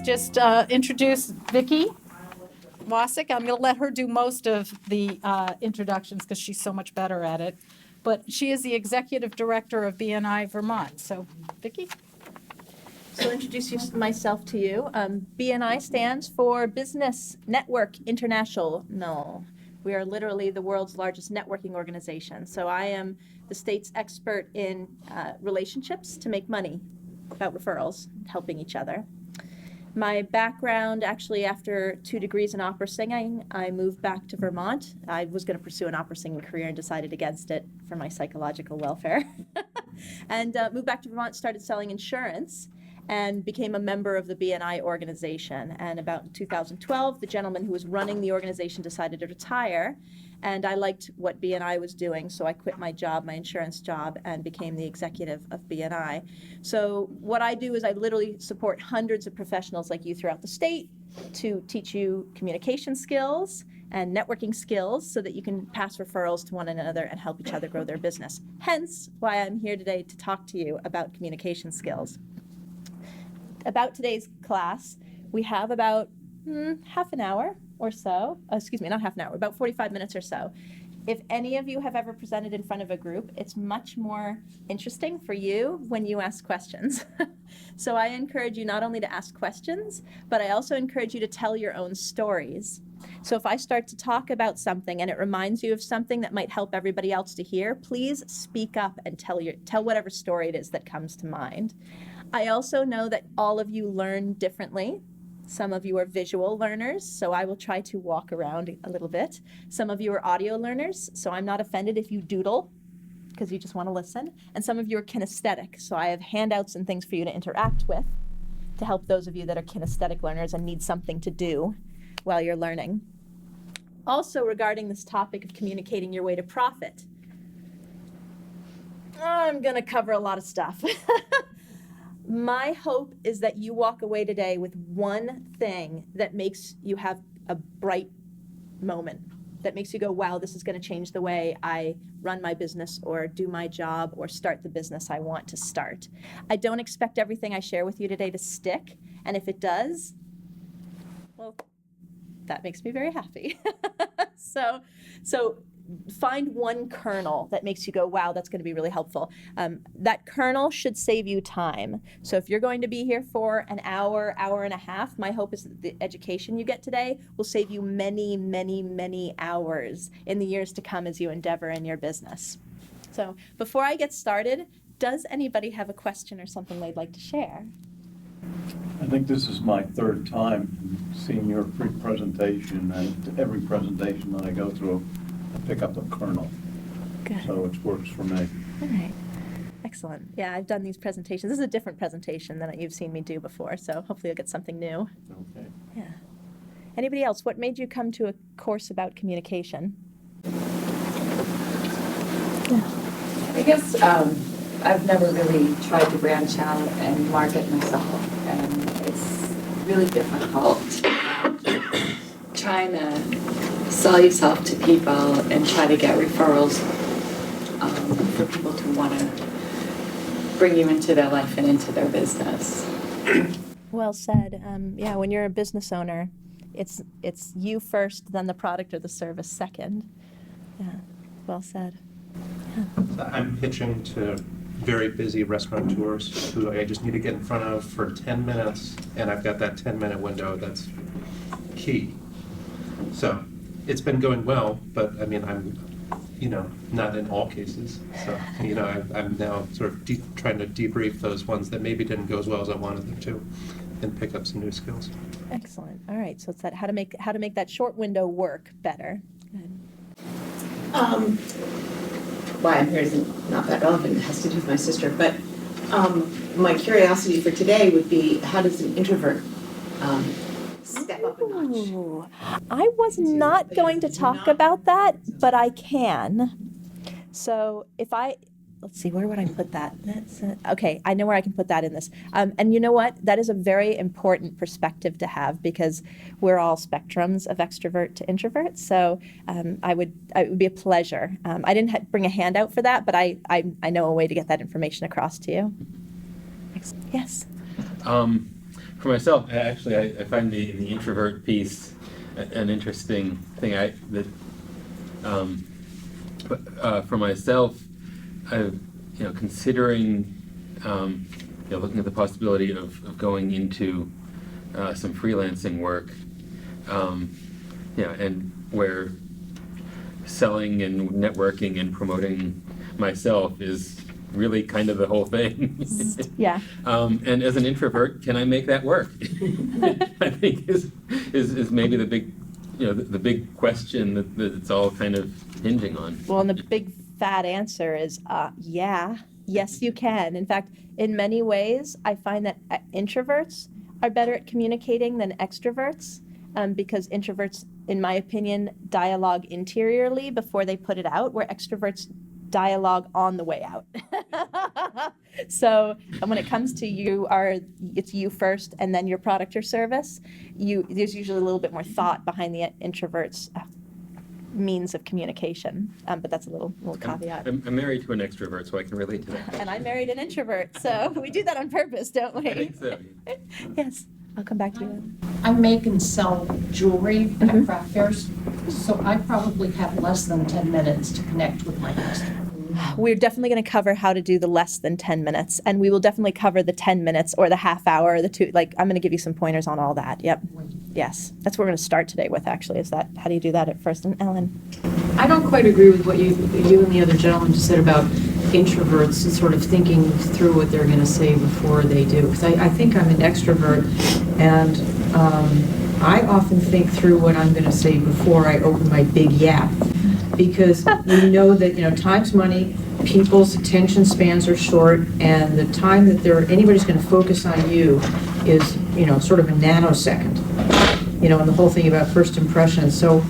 just introduce Vicki Wasick. I'm going to let her do most of the introductions because she's so much better at it. But she is the executive director of BNI Vermont. So, Vicki? So I'll introduce myself to you. BNI stands for Business Network International. We are literally the world's largest networking organization. So I am the state's expert in relationships to make money, about referrals, helping each other. My background, actually, after 2 degrees in opera singing, I moved back to Vermont. I was going to pursue an opera singing career and decided against it for my psychological welfare. And moved back to Vermont, started selling insurance, and became a member of the BNI organization. And about 2012, the gentleman who was running the organization decided to retire, and I liked what BNI was doing, so I quit my job, my insurance job, and became the executive of BNI. So what I do is I literally support hundreds of professionals like you throughout the state to teach you communication skills and networking skills so that you can pass referrals to one another and help each other grow their business. Hence why I'm here today to talk to you about communication skills. About today's class, we have about half an hour or so. Excuse me, not half an hour, about 45 minutes or so. If any of you have ever presented in front of a group, it's much more interesting for you when you ask questions. So I encourage you not only to ask questions, but I also encourage you to tell your own stories. So if I start to talk about something and it reminds you of something that might help everybody else to hear, please speak up and tell whatever story it is that comes to mind. I also know that all of you learn differently. Some of you are visual learners, so I will try to walk around a little bit. Some of you are audio learners, so I'm not offended if you doodle, because you just want to listen. And some of you are kinesthetic, so I have handouts and things for you to interact with to help those of you that are kinesthetic learners and need something to do while you're learning. Also, regarding this topic of communicating your way to profit, I'm going to cover a lot of stuff. My hope is that you walk away today with one thing that makes you have a bright moment, that makes you go, wow, this is going to change the way I run my business or do my job or start the business I want to start. I don't expect everything I share with you today to stick, and if it does, well, that makes me very happy. So find one kernel that makes you go, wow, that's going to be really helpful. That kernel should save you time. So if you're going to be here for an hour, hour and a half, my hope is that the education you get today will save you many, many, many hours in the years to come as you endeavor in your business. So before I get started, does anybody have a question or something they'd like to share? I think this is my third time seeing your presentation, and every presentation that I go through, I pick up a kernel. Good. So it works for me. All right. Excellent. Yeah, I've done these presentations. This is a different presentation than you've seen me do before, so hopefully you'll get something new. Okay. Yeah. Anybody else? What made you come to a course about communication? Yeah. I guess I've never really tried to branch out and market myself, and it's really difficult trying to sell yourself to people and try to get referrals for people to want to bring you into their life and into their business. Well said. Yeah, when you're a business owner, it's you first, then the product or the service second. Yeah, well said. So I'm pitching to very busy restaurateurs who I just need to get in front of for 10 minutes, and I've got that 10-minute window that's key. So it's been going well, but I mean, I'm, not in all cases. So, I'm now sort of trying to debrief those ones that maybe didn't go as well as I wanted them to, and pick up some new skills. Excellent. All right. So it's that how to make that short window work better. Good. Why I'm here is not that relevant. It has to do with my sister. But my curiosity for today would be, how does an introvert step up a notch? Ooh, I was not going to talk about that, but I can. So let's see, where would I put that? Okay, I know where I can put that in this. And you know what? That is a very important perspective to have, because we're all spectrums of extrovert to introvert. So it would be a pleasure. I didn't bring a handout for that, but I know a way to get that information across to you. Yes. For myself, I find the introvert piece an interesting thing. For myself, I've considering looking at the possibility of going into some freelancing work, and where selling and networking and promoting myself is really kind of the whole thing. Yeah. And as an introvert, can I make that work? I think is maybe the big, the big question that it's all kind of hinging on. Well, and the big fat answer is, yeah, yes, you can. In fact, in many ways, I find that introverts are better at communicating than extroverts, because introverts, in my opinion, dialogue interiorly before they put it out, where extroverts dialogue on the way out. So when it comes to it's you first and then your product or service, there's usually a little bit more thought behind the introvert's means of communication. But that's a little caveat. I'm married to an extrovert, so I can relate to that. And I married an introvert, so we do that on purpose, don't we? I think so. Yes, I'll come back to you. I make and sell jewelry at Mhm. craft fairs, so I probably have less than 10 minutes to connect with my customer. We're definitely going to cover how to do the less than 10 minutes, and we will definitely cover the 10 minutes or the half hour or the two. Like, I'm going to give you some pointers on all that. Yep. Yes. That's what we're going to start today with, actually, is that, how do you do that at first? And Ellen? I don't quite agree with what you and the other gentleman just said about introverts and sort of thinking through what they're going to say before they do. Because I think I'm an extrovert, and I often think through what I'm going to say before I open my big yap. Because we know that, time's money, people's attention spans are short, and the time that anybody's going to focus on you is, sort of a nanosecond. And the whole thing about first impressions. So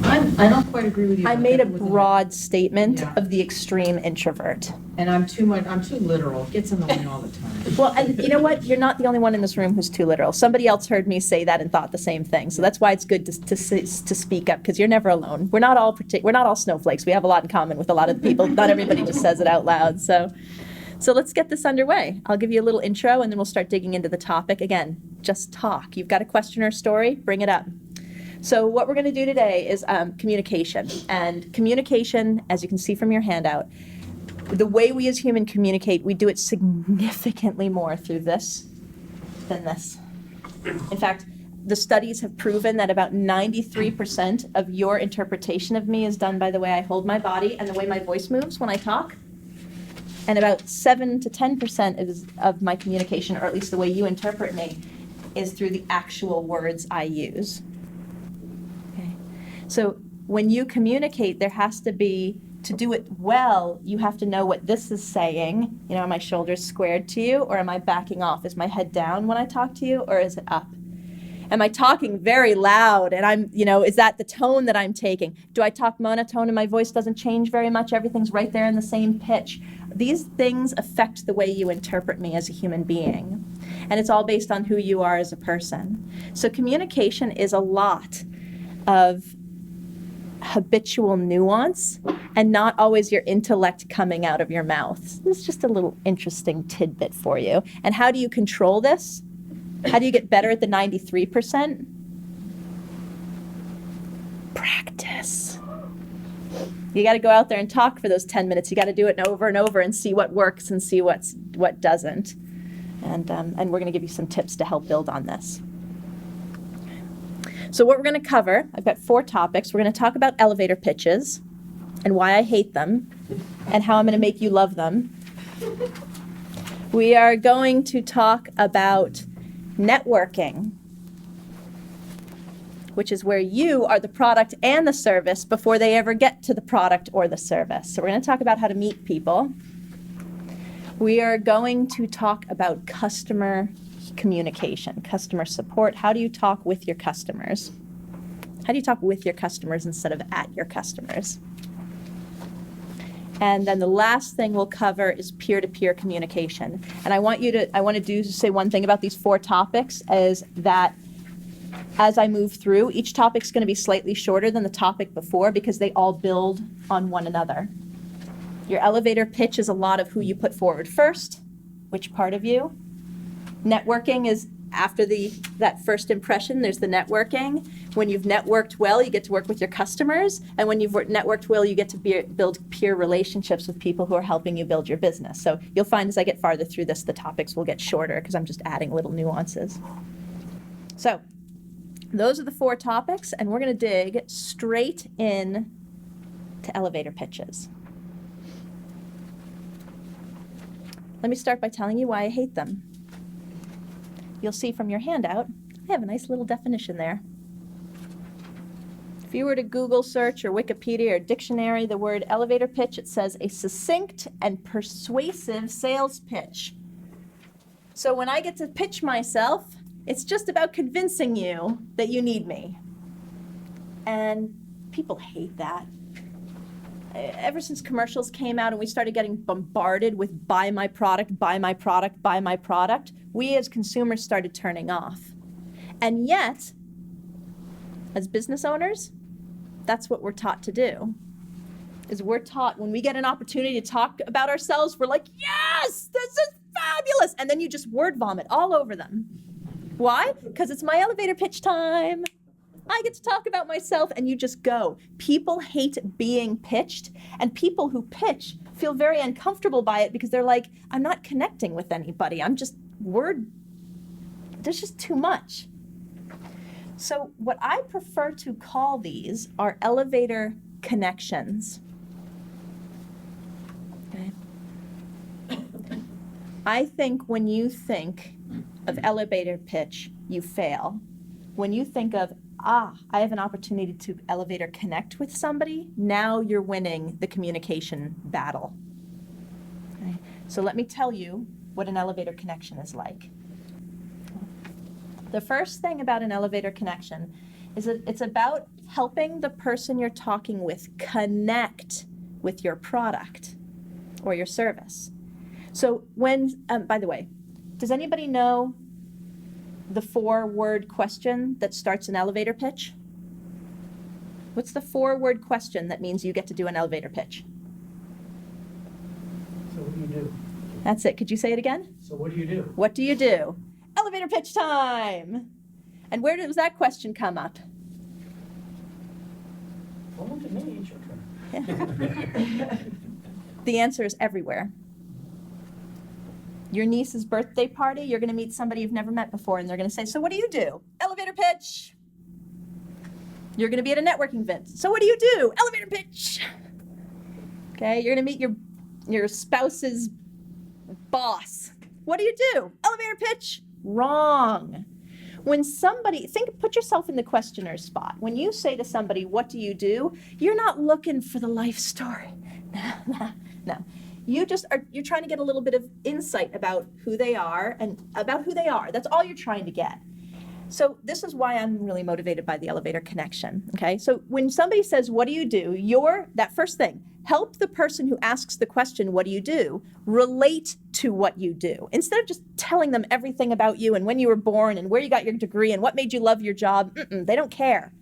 I don't quite agree with you. I on made a that with broad statement Yeah. of the extreme introvert. And I'm too literal. It gets in the way all the time. Well, and you know what? You're not the only one in this room who's too literal. Somebody else heard me say that and thought the same thing. So that's why it's good to speak up, because you're never alone. We're not all snowflakes. We have a lot in common with a lot of people. Not everybody just says it out loud. So let's get this underway. I'll give you a little intro, and then we'll start digging into the topic. Again, just talk. You've got a question or story, bring it up. So what we're going to do today is communication. And communication, as you can see from your handout, the way we as humans communicate, we do it significantly more through this than this. In fact, the studies have proven that about 93% of your interpretation of me is done by the way I hold my body and the way my voice moves when I talk. And about 7 to 10% of my communication, or at least the way you interpret me, is through the actual words I use. Okay. So when you communicate, there has to be, to do it well, you have to know what this is saying. Are my shoulders squared to you, or am I backing off? Is my head down when I talk to you, or is it up? Am I talking very loud, and is that the tone that I'm taking? Do I talk monotone and my voice doesn't change very much? Everything's right there in the same pitch. These things affect the way you interpret me as a human being. And it's all based on who you are as a person. So communication is a lot of habitual nuance and not always your intellect coming out of your mouth. This is just a little interesting tidbit for you. And how do you control this? How do you get better at the 93%? Practice. You got to go out there and talk for those 10 minutes. You got to do it over and over and see what works and see what doesn't. And we're going to give you some tips to help build on this. So what we're going to cover, I've got 4 topics. We're going to talk about elevator pitches and why I hate them and how I'm going to make you love them. We are going to talk about networking, which is where you are the product and the service before they ever get to the product or the service. So we're going to talk about how to meet people. We are going to talk about customer communication, customer support. How do you talk with your customers? How do you talk with your customers instead of at your customers? And then the last thing we'll cover is peer-to-peer communication. And I want to say one thing about these 4 topics is that as I move through, each topic's going to be slightly shorter than the topic before because they all build on one another. Your elevator pitch is a lot of who you put forward first, which part of you. Networking is after that first impression, there's the networking. When you've networked well, you get to work with your customers. And when you've networked well, you get to build peer relationships with people who are helping you build your business. So you'll find as I get farther through this, the topics will get shorter because I'm just adding little nuances. So those are the 4 topics, and we're going to dig straight in to elevator pitches. Let me start by telling you why I hate them. You'll see from your handout, I have a nice little definition there. If you were to Google search or Wikipedia or dictionary the word elevator pitch, it says a succinct and persuasive sales pitch. So when I get to pitch myself, it's just about convincing you that you need me. And people hate that. Ever since commercials came out and we started getting bombarded with buy my product, buy my product, buy my product, we as consumers started turning off. And yet, as business owners, that's what we're taught to do. Is we're taught when we get an opportunity to talk about ourselves, we're like, yes, this is fabulous. And then you just word vomit all over them. Why? Because it's my elevator pitch time. I get to talk about myself, and you just go. People hate being pitched, and people who pitch feel very uncomfortable by it because they're like, I'm not connecting with anybody. I'm just there's just too much. So what I prefer to call these are elevator connections. Okay. I think when you think of elevator pitch, you fail. When you think of, I have an opportunity to elevator connect with somebody, now you're winning the communication battle. Okay. So let me tell you what an elevator connection is like. The first thing about an elevator connection is that it's about helping the person you're talking with connect with your product or your service. So when, by the way, does anybody know the 4-word question that starts an elevator pitch? What's the 4-word question that means you get to do an elevator pitch? So what do you do? That's it. Could you say it again? So what do you do? What do you do? Elevator pitch time! And where does that question come up? Well, look at me, it's your turn. The answer is everywhere. Your niece's birthday party, you're going to meet somebody you've never met before, and they're going to say, so what do you do? Elevator pitch. You're going to be at a networking event. So what do you do? Elevator pitch. Okay, you're going to meet your spouse's boss. What do you do? Elevator pitch. Wrong. When somebody, put yourself in the questioner's spot. When you say to somebody, what do you do? You're not looking for the life story. No. You're trying to get a little bit of insight about who they are and about who they are. That's all you're trying to get. So this is why I'm really motivated by the elevator connection, okay? So when somebody says, what do you do? That first thing, help the person who asks the question, what do you do, relate to what you do. Instead of just telling them everything about you and when you were born and where you got your degree and what made you love your job, they don't care.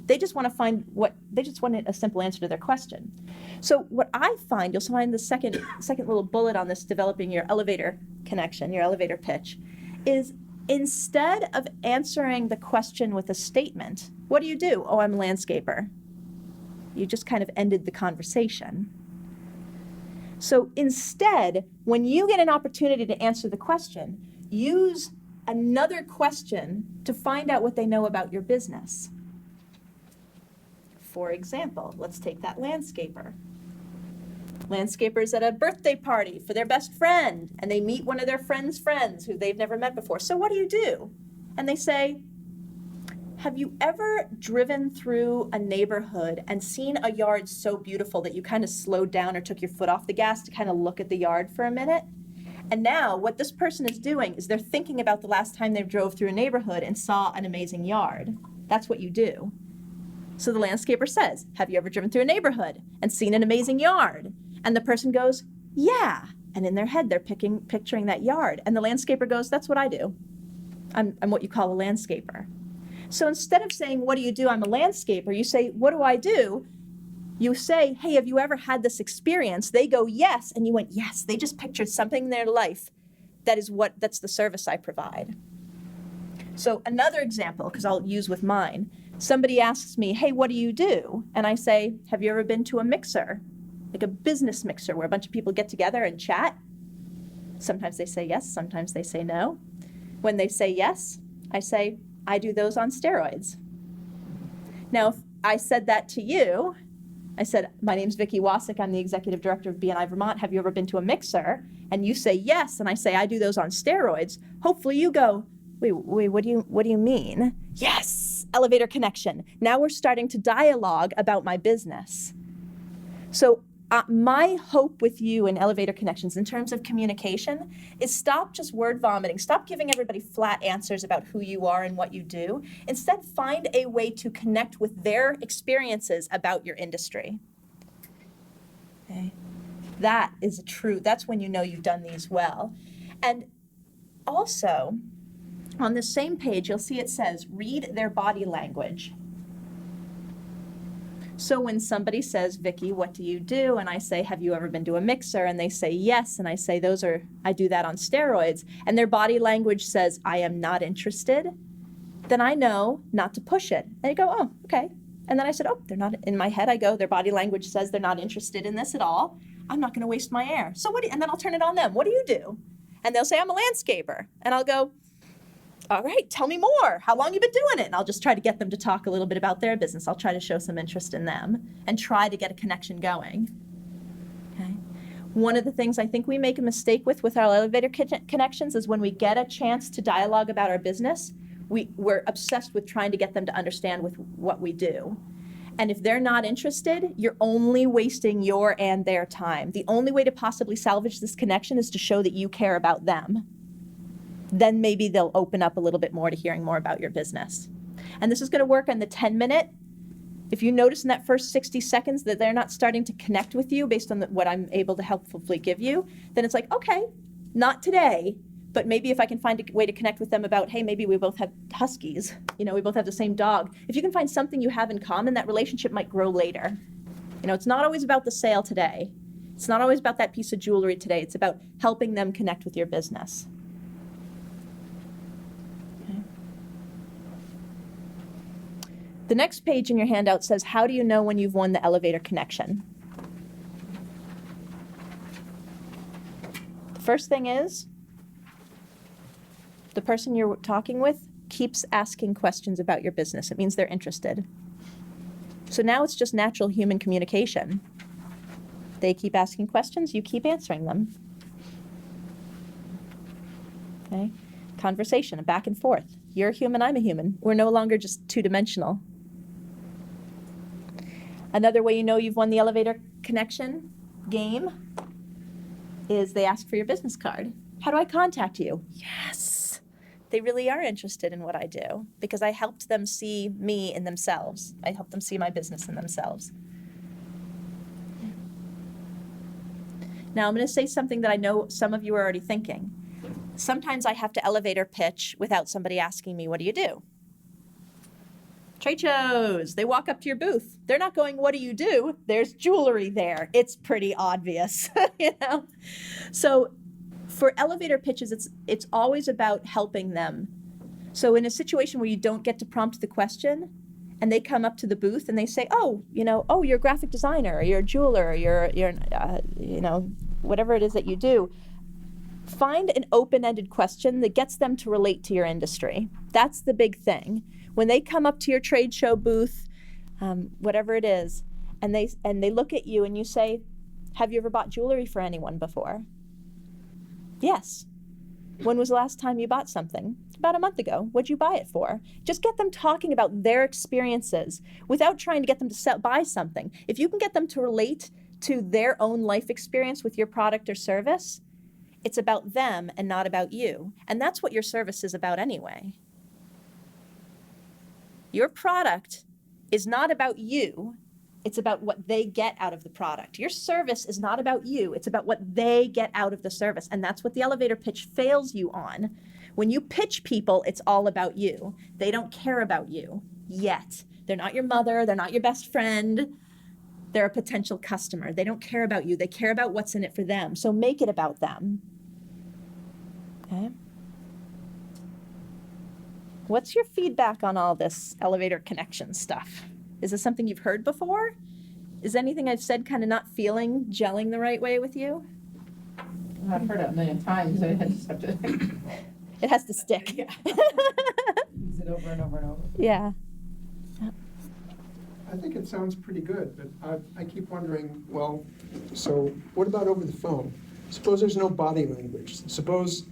They just want a simple answer to their question. So what I find, you'll find the second little bullet on this, developing your elevator connection, your elevator pitch, is instead of answering the question with a statement, what do you do? Oh, I'm a landscaper. You just kind of ended the conversation. So instead, when you get an opportunity to answer the question, use another question to find out what they know about your business. For example, let's take that landscaper. Landscapers at a birthday party for their best friend, and they meet one of their friend's friends who they've never met before. So what do you do? And they say, have you ever driven through a neighborhood and seen a yard so beautiful that you kind of slowed down or took your foot off the gas to kind of look at the yard for a minute? And now what this person is doing is they're thinking about the last time they drove through a neighborhood and saw an amazing yard. That's what you do. So the landscaper says, have you ever driven through a neighborhood and seen an amazing yard? And the person goes, yeah. And in their head, they're picturing that yard. And the landscaper goes, that's what I do. I'm what you call a landscaper. So instead of saying, what do you do? I'm a landscaper. You say, what do I do? You say, hey, have you ever had this experience? They go, yes. And you went, yes. They just pictured something in their life that's the service I provide. So another example, because I'll use with mine, somebody asks me, hey, what do you do? And I say, have you ever been to a mixer? Like a business mixer where a bunch of people get together and chat? Sometimes they say yes, sometimes they say no. When they say yes, I say, I do those on steroids. Now, if I said that to you, I said, my name's Vicki Wasik, I'm the executive director of BNI Vermont. Have you ever been to a mixer? And you say yes, and I say, I do those on steroids. Hopefully you go, wait, what do you mean? Yes, elevator connection. Now we're starting to dialogue about my business. So my hope with you in elevator connections in terms of communication is stop just word vomiting. Stop giving everybody flat answers about who you are and what you do. Instead, find a way to connect with their experiences about your industry. Okay. That's when you know you've done these well. And also, on the same page, you'll see it says, read their body language. So when somebody says, Vicki, what do you do? And I say, have you ever been to a mixer? And they say yes, and I say, I do that on steroids. And their body language says, I am not interested. Then I know not to push it. And I go, oh, okay. And then I said, oh, they're not, in my head I go, their body language says they're not interested in this at all. I'm not gonna waste my air. So and then I'll turn it on them. What do you do? And they'll say, I'm a landscaper. And I'll go, all right, tell me more. How long you been doing it? And I'll just try to get them to talk a little bit about their business. I'll try to show some interest in them and try to get a connection going. Okay. One of the things I think we make a mistake with our elevator connections is when we get a chance to dialogue about our business, we're obsessed with trying to get them to understand with what we do. And if they're not interested, you're only wasting your and their time. The only way to possibly salvage this connection is to show that you care about them. Then maybe they'll open up a little bit more to hearing more about your business. And this is going to work on the 10-minute. If you notice in that first 60 seconds that they're not starting to connect with you based on what I'm able to helpfully give you, then it's like, okay, not today, but maybe if I can find a way to connect with them about, hey, maybe we both have huskies, we both have the same dog. If you can find something you have in common, that relationship might grow later. It's not always about the sale today. It's not always about that piece of jewelry today. It's about helping them connect with your business. The next page in your handout says, how do you know when you've won the elevator connection? The first thing is, the person you're talking with keeps asking questions about your business. It means they're interested. So now it's just natural human communication. They keep asking questions, you keep answering them. Okay? Conversation, a back and forth. You're a human, I'm a human. We're no longer just two-dimensional. Another way you know you've won the elevator connection game is they ask for your business card. How do I contact you? Yes. They really are interested in what I do because I helped them see me in themselves. I helped them see my business in themselves. Now I'm going to say something that I know some of you are already thinking. Sometimes I have to elevator pitch without somebody asking me, what do you do? Trade shows, they walk up to your booth. They're not going, what do you do? There's jewelry there. It's pretty obvious, So for elevator pitches, it's always about helping them. So in a situation where you don't get to prompt the question and they come up to the booth and they say, oh, you're a graphic designer, or you're a jeweler, or you're whatever it is that you do, find an open-ended question that gets them to relate to your industry. That's the big thing. When they come up to your trade show booth, whatever it is, and they look at you and you say, have you ever bought jewelry for anyone before? Yes. When was the last time you bought something? About a month ago. What'd you buy it for? Just get them talking about their experiences without trying to get them to buy something. If you can get them to relate to their own life experience with your product or service, it's about them and not about you. And that's what your service is about anyway. Your product is not about you, it's about what they get out of the product. Your service is not about you, it's about what they get out of the service. And that's what the elevator pitch fails you on. When you pitch people, it's all about you. They don't care about you yet. They're not your mother, they're not your best friend. They're a potential customer. They don't care about you, they care about what's in it for them. So make it about them. Okay? What's your feedback on all this elevator connection stuff? Is this something you've heard before? Is anything I've said kind of not gelling the right way with you? I've heard it a million times, so I just have to It has to stick. use it over and over and over. Yeah. I think it sounds pretty good, but I keep wondering, well, so what about over the phone? Suppose there's no body language. Suppose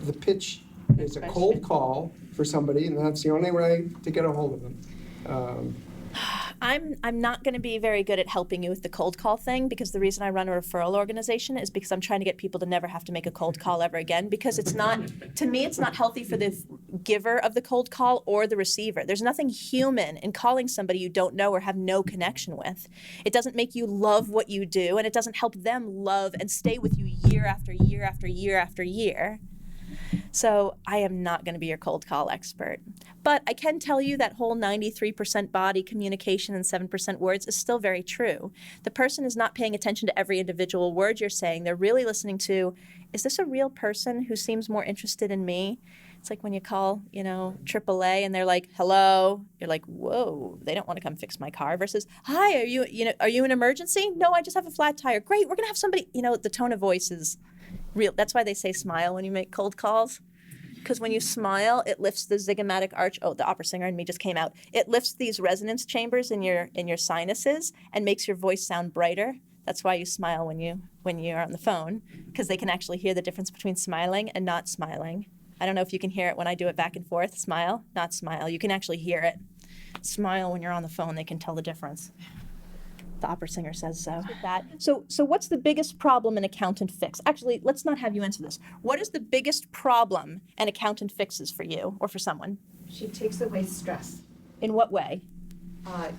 the pitch is a cold call for somebody, and that's the only way to get a hold of them. I'm not going to be very good at helping you with the cold call thing, because the reason I run a referral organization is because I'm trying to get people to never have to make a cold call ever again, because it's not, to me, it's not healthy for the giver of the cold call or the receiver. There's nothing human in calling somebody you don't know or have no connection with. It doesn't make you love what you do, and it doesn't help them love and stay with you year after year after year after year. So I am not going to be your cold call expert. But I can tell you that whole 93% body communication and 7% words is still very true. The person is not paying attention to every individual word you're saying. They're really listening to, is this a real person who seems more interested in me? It's like when you call, AAA and they're like, hello. You're like, whoa, they don't want to come fix my car. Versus, hi, are you an emergency? No, I just have a flat tire. Great, we're going to have somebody, the tone of voice is real. That's why they say smile when you make cold calls. Because when you smile, it lifts the zygomatic arch. Oh, the opera singer in me just came out. It lifts these resonance chambers in your sinuses and makes your voice sound brighter. That's why you smile when you're on the phone, because they can actually hear the difference between smiling and not smiling. I don't know if you can hear it when I do it back and forth. Smile, not smile. You can actually hear it. Smile when you're on the phone. They can tell the difference. The opera singer says so. So what's the biggest problem an accountant fix? Actually, let's not have you answer this. What is the biggest problem an accountant fixes for you or for someone? She takes away stress. In what way?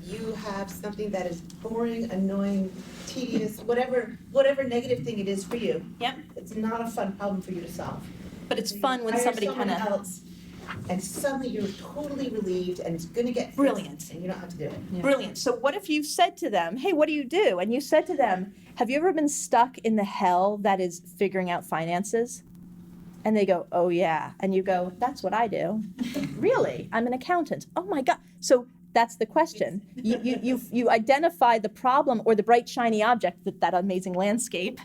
You have something that is boring, annoying, tedious, whatever negative thing it is for you. Yep. It's not a fun problem for you to solve. But it's fun when Hire somebody someone kind of... else, and suddenly you're totally relieved and it's going to get fixed, Brilliant. and you don't have to do it. Yeah. Brilliant. So what if you said to them, hey, what do you do? And you said to them, have you ever been stuck in the hell that is figuring out finances? And they go, oh, yeah. And you go, that's what I do. Really? I'm an accountant. Oh, my God. So that's the question. You identify the problem or the bright, shiny object, that amazing landscape,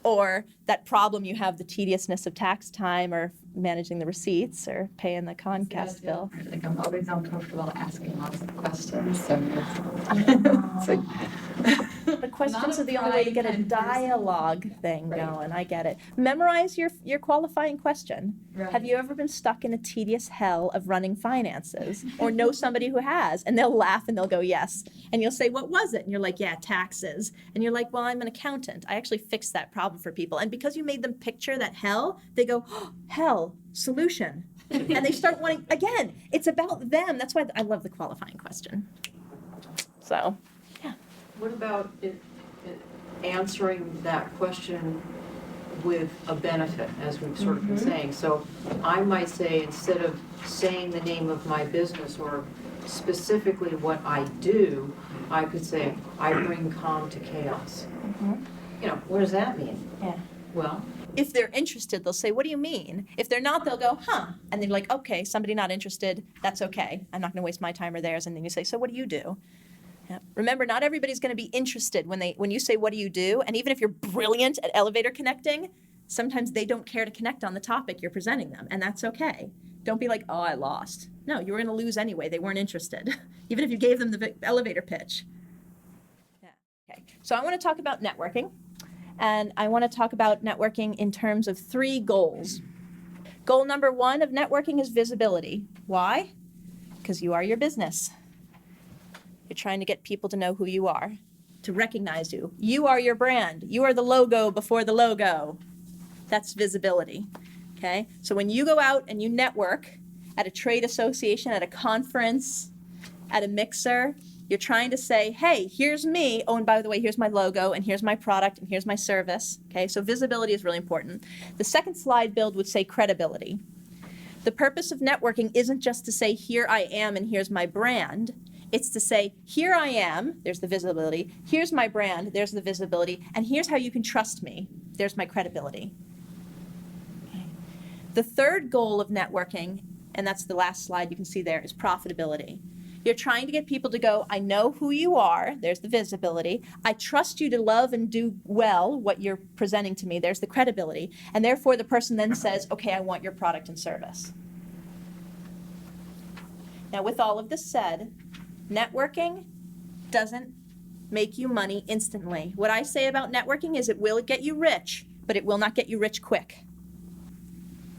or that problem you have, the tediousness of tax time or managing the receipts or paying the Comcast bill. Like I'm always uncomfortable asking lots of questions, so it's like, The questions are the only way to get a dialogue thing going. I get it. Memorize your qualifying question. Right. Have you ever been stuck in a tedious hell of running finances, or know somebody who has? And they'll laugh and they'll go, yes. And you'll say, what was it? And you're like, yeah, taxes. And you're like, well, I'm an accountant. I actually fixed that problem for people. And because you made them picture that hell, they go, oh, hell, solution. And they start wanting, again, it's about them. That's why I love the qualifying question. So. what about answering that question with a benefit, as we've sort of been saying? So I might say, instead of saying the name of my business or specifically what I do, I could say, I bring calm to chaos. What does that mean? Yeah. Well, If they're interested, they'll say, what do you mean? If they're not, they'll go, huh. And they're like, okay, somebody not interested, that's okay. I'm not going to waste my time or theirs. And then you say, so what do you do? Yeah. Remember, not everybody's going to be interested when you say, what do you do? And even if you're brilliant at elevator connecting, sometimes they don't care to connect on the topic you're presenting them. And that's okay. Don't be like, oh, I lost. No, you were going to lose anyway. They weren't interested, even if you gave them the elevator pitch. Yeah. Okay. So I want to talk about networking. And I want to talk about networking in terms of 3 goals. Goal number 1 of networking is visibility. Why? Because you are your business. You're trying to get people to know who you are, to recognize you. You are your brand. You are the logo before the logo. That's visibility. Okay? So when you go out and you network at a trade association, at a conference, at a mixer, you're trying to say, hey, here's me. Oh, and by the way, here's my logo, and here's my product, and here's my service. Okay, so visibility is really important. The second slide build would say credibility. The purpose of networking isn't just to say, here I am, and here's my brand. It's to say, here I am, there's the visibility. Here's my brand, there's the visibility. And here's how you can trust me. There's my credibility. Okay. The third goal of networking, and that's the last slide you can see there, is profitability. You're trying to get people to go, I know who you are, there's the visibility. I trust you to love and do well what you're presenting to me, there's the credibility. And therefore the person then says, okay, I want your product and service. Now with all of this said, networking doesn't make you money instantly. What I say about networking is it will get you rich, but it will not get you rich quick.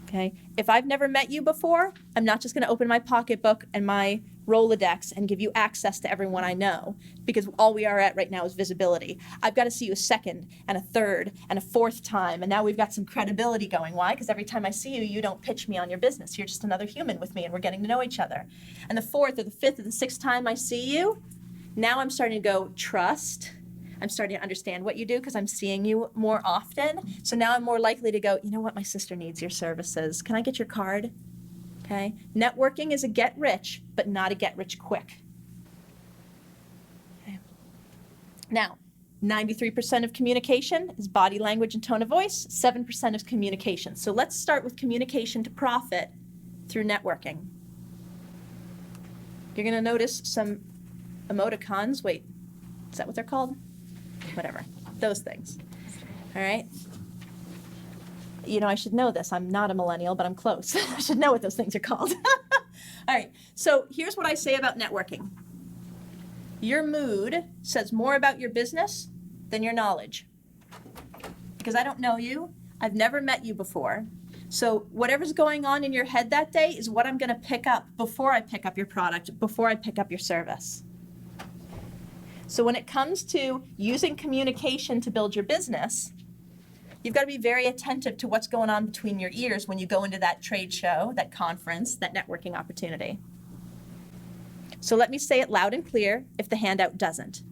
Okay? If I've never met you before, I'm not just going to open my pocketbook and my Rolodex and give you access to everyone I know, because all we are at right now is visibility. I've got to see you a second and a third and a fourth time, and now we've got some credibility going. Why? Because every time I see you, you don't pitch me on your business. You're just another human with me, and we're getting to know each other. And the fourth or the fifth or the sixth time I see you, now I'm starting to go, trust. I'm starting to understand what you do because I'm seeing you more often. So now I'm more likely to go, you know what, my sister needs your services. Can I get your card? Okay. Networking is a get rich, but not a get rich quick. Okay. Now, 93% of communication is body language and tone of voice, 7% is communication. So let's start with communication to profit through networking. You're going to notice some emoticons. Wait, is that what they're called? Whatever, those things. All right. You know, I should know this. I'm not a millennial, but I'm close. I should know what those things are called. All right, so here's what I say about networking. Your mood says more about your business than your knowledge. Because I don't know you, I've never met you before. So whatever's going on in your head that day is what I'm gonna pick up before I pick up your product, before I pick up your service. So when it comes to using communication to build your business, you've got to be very attentive to what's going on between your ears when you go into that trade show, that conference, that networking opportunity. So let me say it loud and clear if the handout doesn't.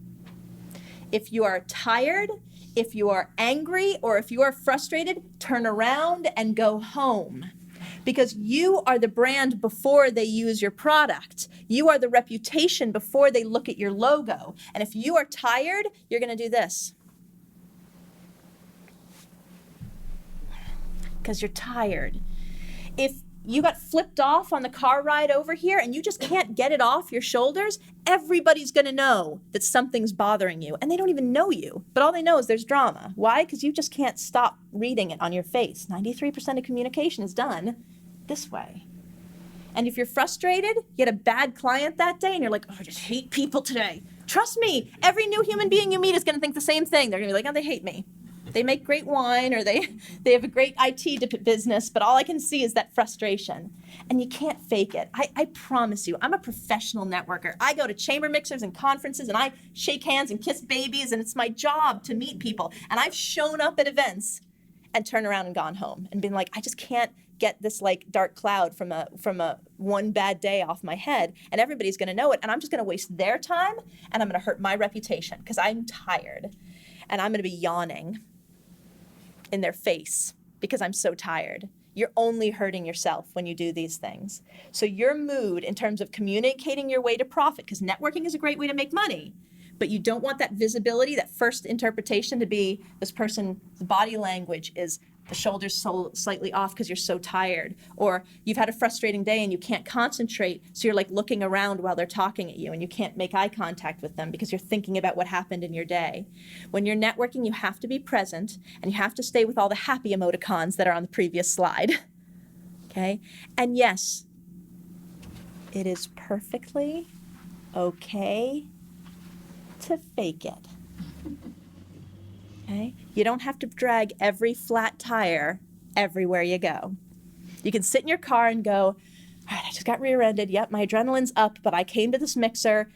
If you are tired, if you are angry, or if you are frustrated, turn around and go home. Because you are the brand before they use your product. You are the reputation before they look at your logo. And if you are tired, you're going to do this. Because you're tired. If you got flipped off on the car ride over here and you just can't get it off your shoulders, everybody's going to know that something's bothering you. And they don't even know you. But all they know is there's drama. Why? Because you just can't stop reading it on your face. 93% of communication is done this way. And if you're frustrated, you had a bad client that day and you're like, oh, I just hate people today. Trust me, every new human being you meet is going to think the same thing. They're going to be like, oh, they hate me. They make great wine or they have a great IT business, but all I can see is that frustration. And you can't fake it. I promise you, I'm a professional networker. I go to chamber mixers and conferences and I shake hands and kiss babies, and it's my job to meet people. And I've shown up at events and turned around and gone home and been like, I just can't get this like dark cloud from a one bad day off my head, and everybody's going to know it, and I'm just going to waste their time and I'm going to hurt my reputation because I'm tired and I'm going to be yawning in their face because I'm so tired. You're only hurting yourself when you do these things. So your mood in terms of communicating your way to profit, because networking is a great way to make money, but you don't want that visibility, that first interpretation to be this person's body language is the shoulders so slightly off because you're so tired, or you've had a frustrating day and you can't concentrate, so you're like looking around while they're talking at you and you can't make eye contact with them because you're thinking about what happened in your day. When you're networking, you have to be present and you have to stay with all the happy emoticons that are on the previous slide. Okay? And yes, it is perfectly okay to fake it. Okay? You don't have to drag every flat tire everywhere you go. You can sit in your car and go, all right, I just got rear-ended. Yep, my adrenaline's up, but I came to this mixer.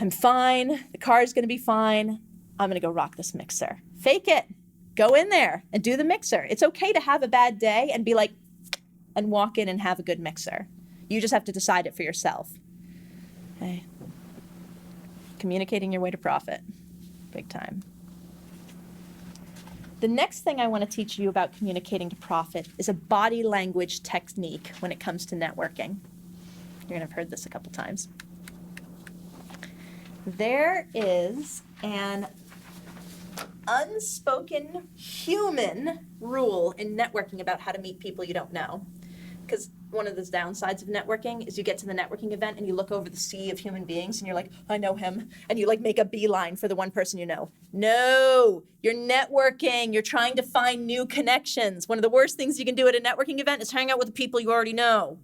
I'm fine. The car's going to be fine. I'm going to go rock this mixer. Fake it. Go in there and do the mixer. It's okay to have a bad day and be like, and walk in and have a good mixer. You just have to decide it for yourself. Okay? Communicating your way to profit. Big time. The next thing I want to teach you about communicating to profit is a body language technique when it comes to networking. You're going to have heard this a couple times. There is an unspoken human rule in networking about how to meet people you don't know. because one of the downsides of networking is you get to the networking event and you look over the sea of human beings and you're like, I know him. And you like make a beeline for the one person you know. No, you're networking. You're trying to find new connections. One of the worst things you can do at a networking event is hang out with the people you already know.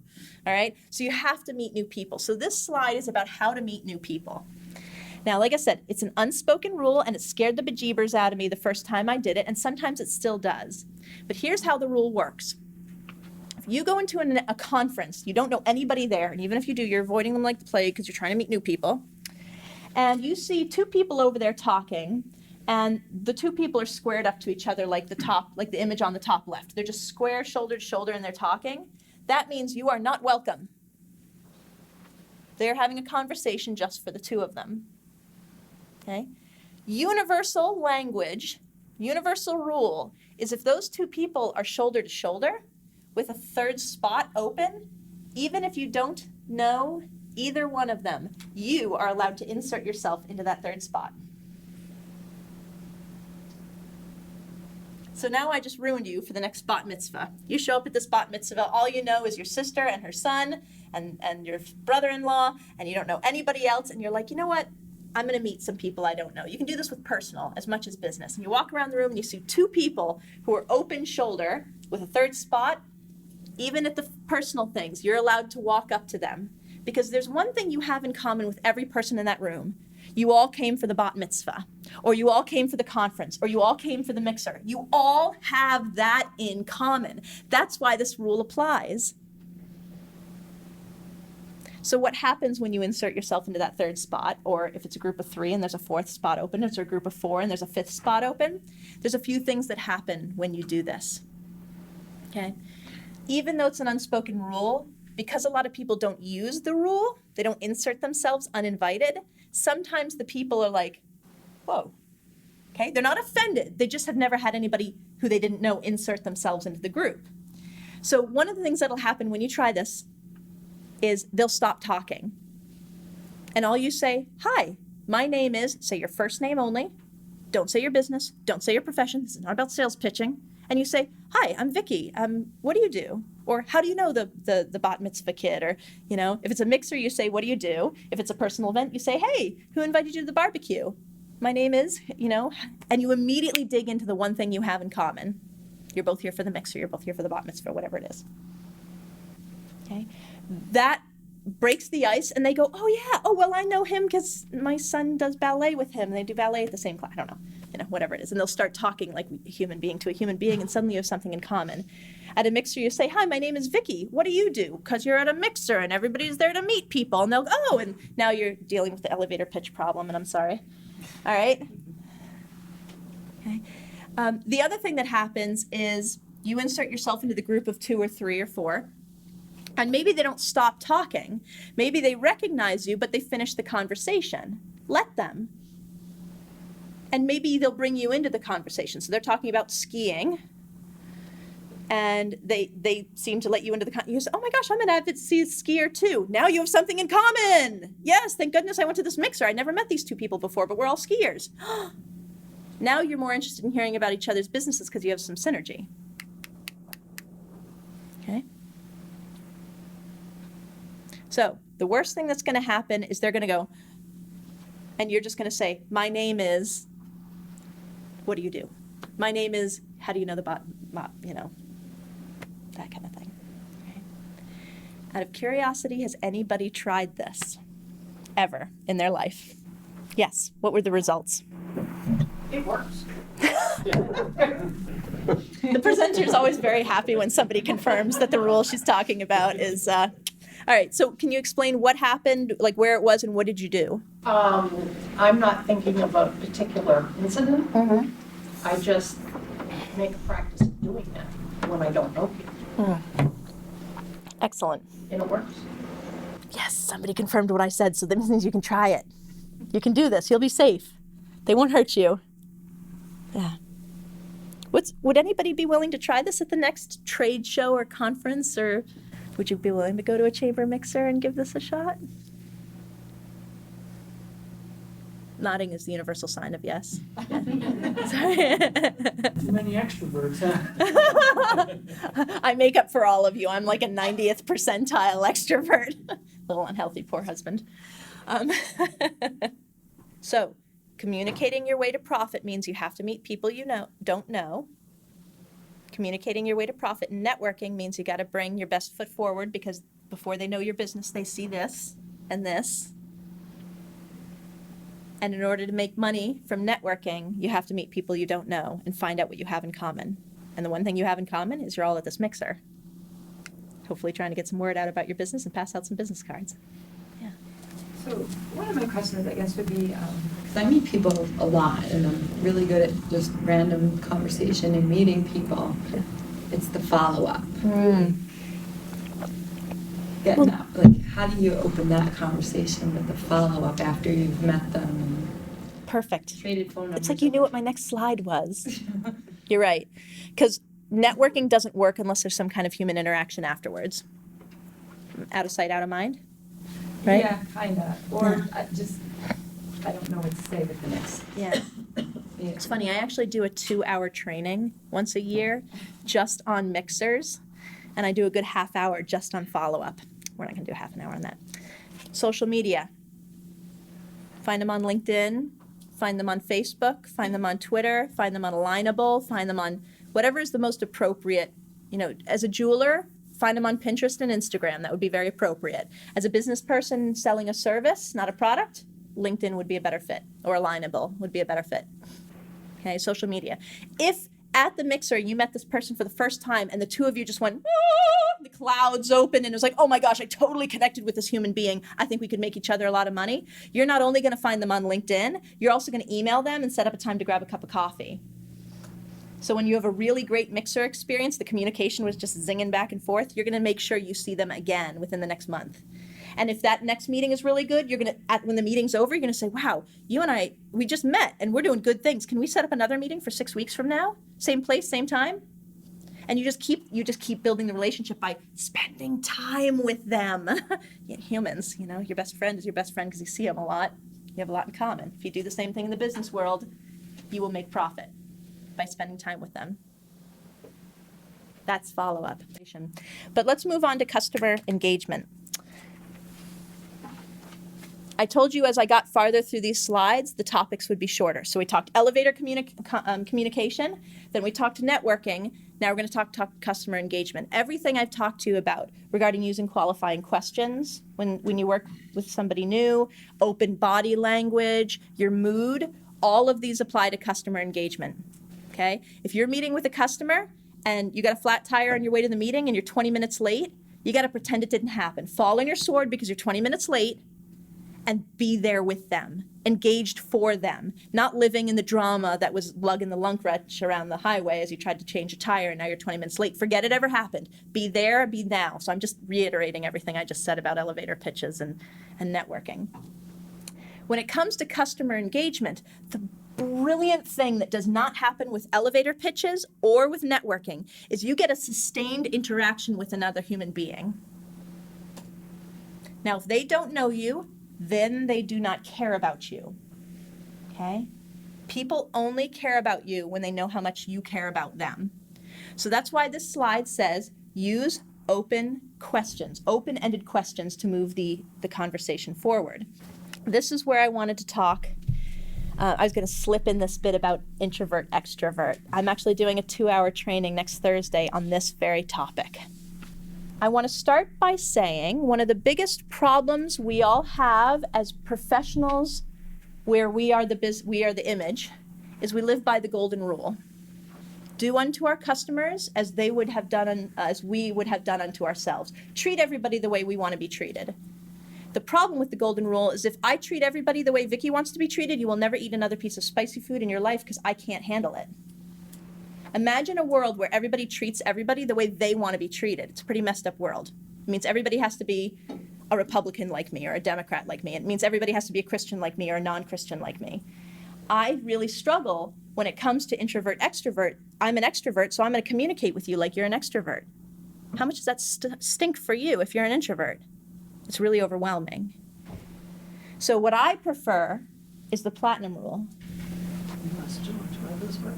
All right? So you have to meet new people. So this slide is about how to meet new people. Now, like I said, it's an unspoken rule and it scared the bejeebers out of me the first time I did it, and sometimes it still does. But here's how the rule works. You go into a conference, you don't know anybody there, and even if you do, you're avoiding them like the plague because you're trying to meet new people. And you see two people over there talking, and the two people are squared up to each other like the image on the top left. They're just square, shoulder to shoulder, and they're talking. That means you are not welcome. They're having a conversation just for the two of them. Okay? Universal language, universal rule is if those two people are shoulder to shoulder, with a third spot open, even if you don't know either one of them, you are allowed to insert yourself into that third spot. So now I just ruined you for the next bat mitzvah. You show up at this bat mitzvah, all you know is your sister and her son and your brother-in-law, and you don't know anybody else, and you're like, you know what? I'm gonna meet some people I don't know. You can do this with personal as much as business. And you walk around the room and you see two people who are open shoulder with a third spot. Even at the personal things, you're allowed to walk up to them because there's one thing you have in common with every person in that room. You all came for the bat mitzvah, or you all came for the conference, or you all came for the mixer. You all have that in common. That's why this rule applies. So what happens when you insert yourself into that third spot, or if it's a group of 3 and there's a 4th spot open, if it's a group of 4 and there's a 5th spot open, there's a few things that happen when you do this, okay? Even though it's an unspoken rule, because a lot of people don't use the rule, they don't insert themselves uninvited, sometimes the people are like, whoa, okay? They're not offended, they just have never had anybody who they didn't know insert themselves into the group. So one of the things that'll happen when you try this is they'll stop talking. And all you say, hi, my name is, say your first name only, don't say your business, don't say your profession, this is not about sales pitching, and you say, hi, I'm Vicky, what do you do? Or how do you know the bat mitzvah kid? Or, you know, if it's a mixer, you say, what do you do? If it's a personal event, you say, hey, who invited you to the barbecue? My name is, you know, and you immediately dig into the one thing you have in common. You're both here for the mixer, you're both here for the bat mitzvah, whatever it is. Okay? That breaks the ice and they go, oh yeah, oh well I know him because my son does ballet with him and they do ballet at the same class, I don't know, you know, whatever it is. And they'll start talking like a human being to a human being and suddenly you have something in common. At a mixer you say, hi, my name is Vicky, what do you do? Because you're at a mixer and everybody's there to meet people and they'll go, oh, and now you're dealing with the elevator pitch problem and I'm sorry. All right? Okay. The other thing that happens is you insert yourself into the group of 2 or 3 or 4. And maybe they don't stop talking. Maybe they recognize you, but they finish the conversation. Let them. And maybe they'll bring you into the conversation. So they're talking about skiing, and they seem to let you into the conversation. You say, oh my gosh, I'm an avid skier too. Now you have something in common. Yes, thank goodness I went to this mixer. I never met these 2 people before, but we're all skiers. Now you're more interested in hearing about each other's businesses because you have some synergy. Okay? So the worst thing that's going to happen is they're going to go, and you're just going to say, my name is, what do you do? My name is, how do you know the bot, you know, that kind of thing. Okay. Out of curiosity, has anybody tried this ever in their life? Yes. What were the results? It works. The presenter is always very happy when somebody confirms that the rule she's talking about is, all right, so can you explain what happened, like where it was and what did you do? I'm not thinking of a particular incident. Mm-hmm. I just make a practice of doing that when I don't know people. Excellent. And it works. Yes, somebody confirmed what I said, so that means you can try it. You can do this. You'll be safe. They won't hurt you. Yeah. Would anybody be willing to try this at the next trade show or conference, or would you be willing to go to a chamber mixer and give this a shot? Nodding is the universal sign of yes. Too many extroverts, huh? I make up for all of you. I'm like a 90th percentile extrovert. Little unhealthy, poor husband. So, communicating your way to profit means you have to meet people you don't know. Communicating your way to profit and networking means you got to bring your best foot forward, because before they know your business, they see this and this. And in order to make money from networking, you have to meet people you don't know and find out what you have in common. And the one thing you have in common is you're all at this mixer, hopefully trying to get some word out about your business and pass out some business cards. Yeah. So one of my questions, I guess, would be, because I meet people a lot, and I'm really good at just random conversation and meeting people. It's the follow-up. Getting up, like, how do you open that conversation with the follow-up after you've met them and Perfect. traded phone numbers? It's like you knew what my next slide was. You're right. Because networking doesn't work unless there's some kind of human interaction afterwards. Out of sight, out of mind. Right? Yeah, kind of. Or I don't know what to say with the next. Yeah. It's funny, I actually do a 2-hour training once a year just on mixers, and I do a good half hour just on follow-up. We're not going to do half an hour on that. Social media. Find them on LinkedIn, find them on Facebook, find them on Twitter, find them on Alignable, find them on whatever is the most appropriate. You know, as a jeweler, find them on Pinterest and Instagram. That would be very appropriate. As a business person selling a service, not a product, LinkedIn would be a better fit, or Alignable would be a better fit. Okay, social media. If at the mixer you met this person for the first time and the two of you just went, "Ah," the clouds open, and it was like, oh my gosh, I totally connected with this human being. I think we could make each other a lot of money. You're not only going to find them on LinkedIn, you're also going to email them and set up a time to grab a cup of coffee. So when you have a really great mixer experience, the communication was just zinging back and forth, you're going to make sure you see them again within the next month. And if that next meeting is really good, you're going to, when the meeting's over, you're going to say, wow, you and I, we just met and we're doing good things. Can we set up another meeting for 6 weeks from now? Same place, same time? And you just keep building the relationship by spending time with them. Yeah, humans, you know, your best friend is your best friend because you see them a lot. You have a lot in common. If you do the same thing in the business world, you will make profit by spending time with them. That's follow-up. But let's move on to customer engagement. I told you as I got farther through these slides, the topics would be shorter. So we talked elevator communication, then we talked networking, now we're going to talk customer engagement. Everything I've talked to you about regarding using qualifying questions when you work with somebody new, open body language, your mood, all of these apply to customer engagement. Okay? If you're meeting with a customer and you got a flat tire on your way to the meeting and you're 20 minutes late, you got to pretend it didn't happen. Fall on your sword because you're 20 minutes late, and be there with them, engaged for them, not living in the drama that was lugging the lunk wretch around the highway as you tried to change a tire and now you're 20 minutes late. Forget it ever happened. Be there, be now. So I'm just reiterating everything I just said about elevator pitches and networking. When it comes to customer engagement, the brilliant thing that does not happen with elevator pitches or with networking is you get a sustained interaction with another human being. Now, if they don't know you, then they do not care about you, okay? People only care about you when they know how much you care about them. So that's why this slide says use open questions, open-ended questions to move the conversation forward. This is where I wanted to talk. I was going to slip in this bit about introvert, extrovert. I'm actually doing a 2-hour training next Thursday on this very topic. I want to start by saying one of the biggest problems we all have as professionals where we are the image is we live by the golden rule. Do unto our customers as they would have done as we would have done unto ourselves. Treat everybody the way we want to be treated. The problem with the golden rule is if I treat everybody the way Vicky wants to be treated, you will never eat another piece of spicy food in your life because I can't handle it. Imagine a world where everybody treats everybody the way they want to be treated. It's a pretty messed up world. It means everybody has to be a Republican like me or a Democrat like me. It means everybody has to be a Christian like me or a non-Christian like me. I really struggle when it comes to introvert, extrovert. I'm an extrovert, so I'm going to communicate with you like you're an extrovert. How much does that stink for you if you're an introvert? It's really overwhelming. So what I prefer is the platinum rule. You must do it, try this way.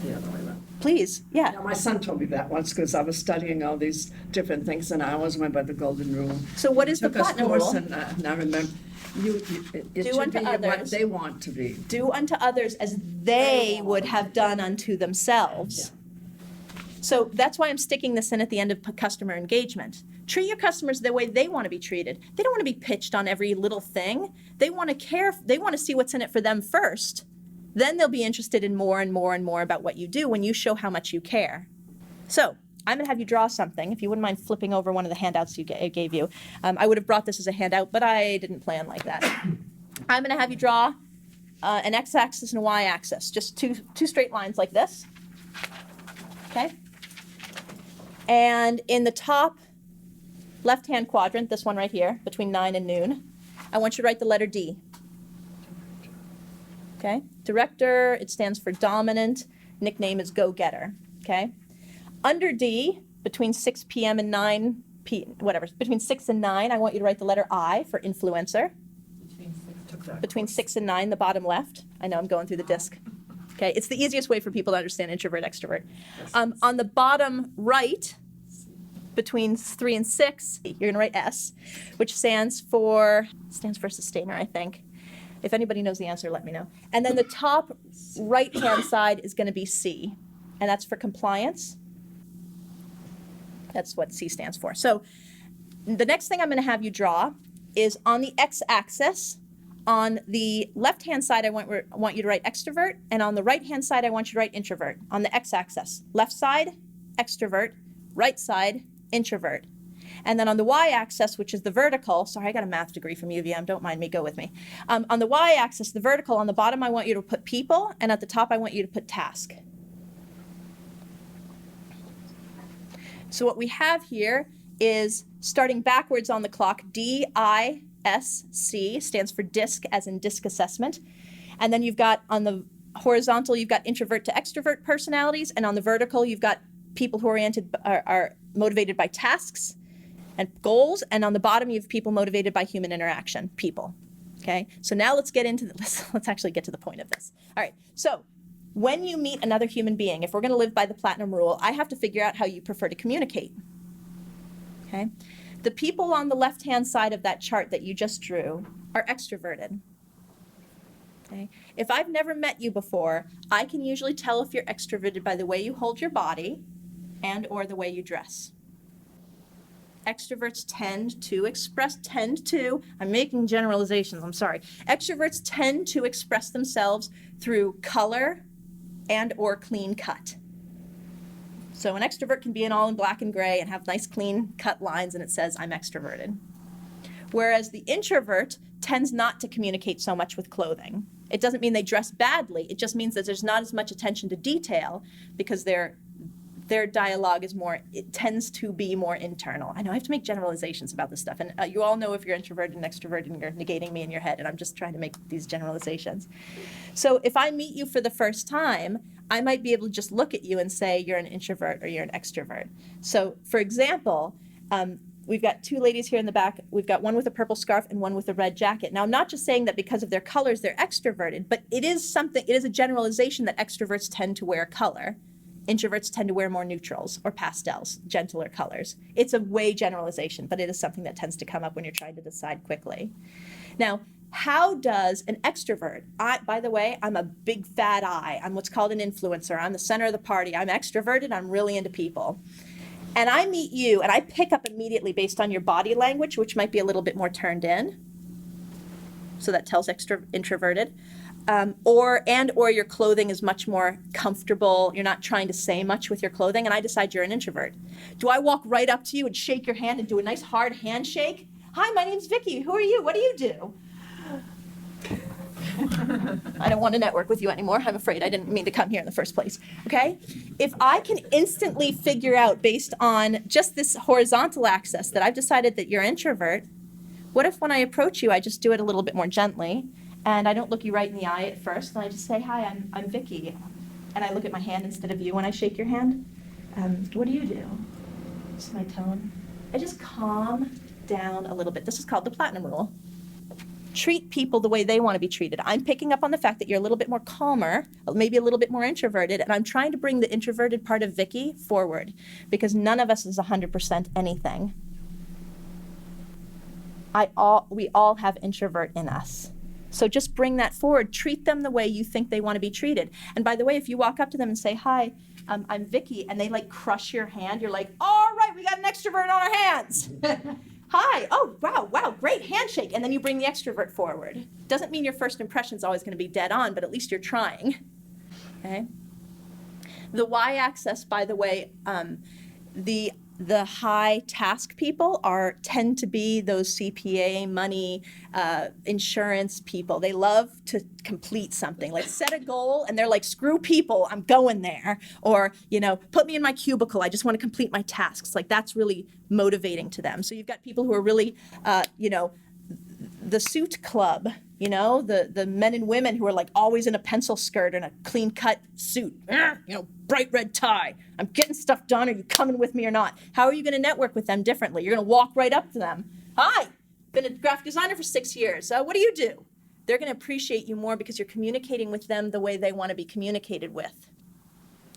The other way around. Please, yeah. Now, my son told me that once because I was studying all these different things and I always went by the golden rule. So what is the Took a platinum course rule? and I remember, it Do should unto be what others. they want to be. Do unto others as they would have done unto themselves. So that's why I'm sticking this in at the end of customer engagement. Treat your customers the way they want to be treated. They don't want to be pitched on every little thing. They want to care, they want to see what's in it for them first. Then they'll be interested in more and more and more about what you do when you show how much you care. So I'm going to have you draw something. If you wouldn't mind flipping over one of the handouts I gave you. I would have brought this as a handout, but I didn't plan like that. I'm going to have you draw an x-axis and a y-axis, just two straight lines like this. Okay? And in the top left-hand quadrant, this one right here, between 9 and noon, I want you to write the letter D. Okay? Director, it stands for dominant. Nickname is go-getter. Okay? Under D, between 6 p.m. and 9 p.m., whatever, between 6 and 9, I want you to write the letter I for influencer. Between 6 and 9, the bottom left. I know I'm going through the disc. Okay, it's the easiest way for people to understand introvert, extrovert. On the bottom right, between 3 and 6, you're going to write S, which stands for sustainer, I think. If anybody knows the answer, let me know. And then the top right-hand side is going to be C, and that's for compliance. That's what C stands for. So the next thing I'm going to have you draw is on the x-axis. On the left-hand side, I want you to write extrovert, and on the right-hand side, I want you to write introvert. On the x-axis, left side, extrovert, right side, introvert. And then on the y-axis, which is the vertical, sorry, I got a math degree from UVM, don't mind me, go with me. On the y-axis, the vertical, on the bottom, I want you to put people, and at the top, I want you to put task. So what we have here is, starting backwards on the clock, DISC stands for DISC, as in DISC assessment. And then you've got, on the horizontal, you've got introvert to extrovert personalities, and on the vertical, you've got people who are motivated by tasks and goals, and on the bottom, you have people motivated by human interaction, people. Okay, so now let's get into let's actually get to the point of this. All right, so when you meet another human being, if we're going to live by the platinum rule, I have to figure out how you prefer to communicate. Okay, the people on the left-hand side of that chart that you just drew are extroverted. Okay, if I've never met you before, I can usually tell if you're extroverted by the way you hold your body and or the way you dress. Extroverts I'm making generalizations, I'm sorry. Extroverts tend to express themselves through color and or clean cut. So an extrovert can be all in black and gray and have nice clean cut lines and it says, I'm extroverted. Whereas the introvert tends not to communicate so much with clothing. It doesn't mean they dress badly, it just means that there's not as much attention to detail because their dialogue is it tends to be more internal. I know I have to make generalizations about this stuff, and you all know if you're introverted and extroverted and you're negating me in your head, and I'm just trying to make these generalizations. So if I meet you for the first time, I might be able to just look at you and say you're an introvert or you're an extrovert. So for example, we've got two ladies here in the back. We've got one with a purple scarf and one with a red jacket. Now, I'm not just saying that because of their colors they're extroverted, but it is a generalization that extroverts tend to wear color. Introverts tend to wear more neutrals or pastels, gentler colors. It's a way generalization, but it is something that tends to come up when you're trying to decide quickly. Now, how does an extrovert, by the way, I'm a big fat I. I'm what's called an influencer. I'm the center of the party. I'm extroverted. I'm really into people. And I meet you, and I pick up immediately based on your body language, which might be a little bit more turned in. So that tells introverted. Or your clothing is much more comfortable. You're not trying to say much with your clothing, and I decide you're an introvert. Do I walk right up to you and shake your hand and do a nice hard handshake? Hi, my name's Vicky. Who are you? What do you do? I don't want to network with you anymore. I'm afraid I didn't mean to come here in the first place. Okay? If I can instantly figure out based on just this horizontal axis that I've decided that you're an introvert, what if when I approach you, I just do it a little bit more gently? And I don't look you right in the eye at first, and I just say, hi, I'm Vicky. And I look at my hand instead of you when I shake your hand. What do you do? Just my tone. I just calm down a little bit. This is called the platinum rule. Treat people the way they want to be treated. I'm picking up on the fact that you're a little bit more calmer, maybe a little bit more introverted, and I'm trying to bring the introverted part of Vicky forward because none of us is 100% anything. We all have introvert in us. So just bring that forward. Treat them the way you think they want to be treated. And by the way, if you walk up to them and say, hi, I'm Vicky, and they like crush your hand, you're like, all right, we got an extrovert on our hands. Hi, oh, wow, great handshake. And then you bring the extrovert forward. Doesn't mean your first impression is always going to be dead on, but at least you're trying. Okay? The y-axis, by the way, the high task people tend to be those CPA, money, insurance people. They love to complete something, like set a goal and they're like, screw people, I'm going there. Or, put me in my cubicle, I just want to complete my tasks. Like that's really motivating to them. So you've got people who are really, the suit club, the men and women who are like always in a pencil skirt and a clean cut suit, bright red tie. I'm getting stuff done. Are you coming with me or not? How are you going to network with them differently? You're going to walk right up to them. Hi, been a graphic designer for 6 years. What do you do? They're going to appreciate you more because you're communicating with them the way they want to be communicated with.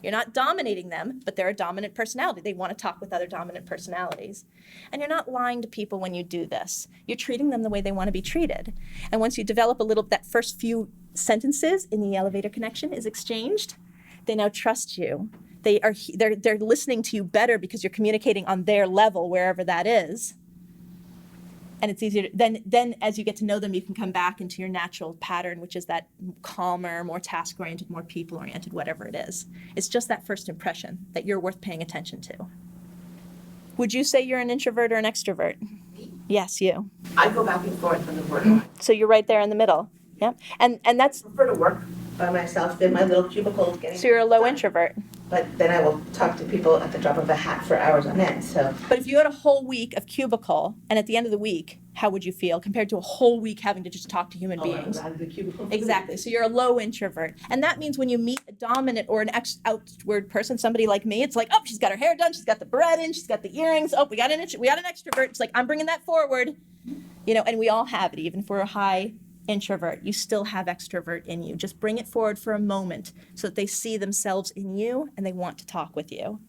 You're not dominating them, but they're a dominant personality. They want to talk with other dominant personalities. And you're not lying to people when you do this. You're treating them the way they want to be treated. And once you develop that first few sentences in the elevator connection is exchanged, they now trust you. They're listening to you better because you're communicating on their level, wherever that is. And it's easier then as you get to know them, you can come back into your natural pattern, which is that calmer, more task-oriented, more people-oriented, whatever it is. It's just that first impression that you're worth paying attention to. Would you say you're an introvert or an extrovert? Me? Yes, you. I go back and forth on the borderline. So you're right there in the middle. Yeah. And that's I prefer to work by myself in my little cubicle getting. so you're a low done. introvert. But then I will talk to people at the drop of a hat for hours on end, so. But if you had a whole week of cubicle, and at the end of the week, how would you feel compared to a whole week having to just talk to human beings? Out of the cubicle. Exactly. So you're a low introvert. And that means when you meet a dominant or an outward person, somebody like me, it's like, oh, she's got her hair done, she's got the beret in, she's got the earrings. Oh, we got an extrovert. It's like, I'm bringing that forward. And we all have it, even if we're a high introvert. You still have extrovert in you. Just bring it forward for a moment so that they see themselves in you and they want to talk with you.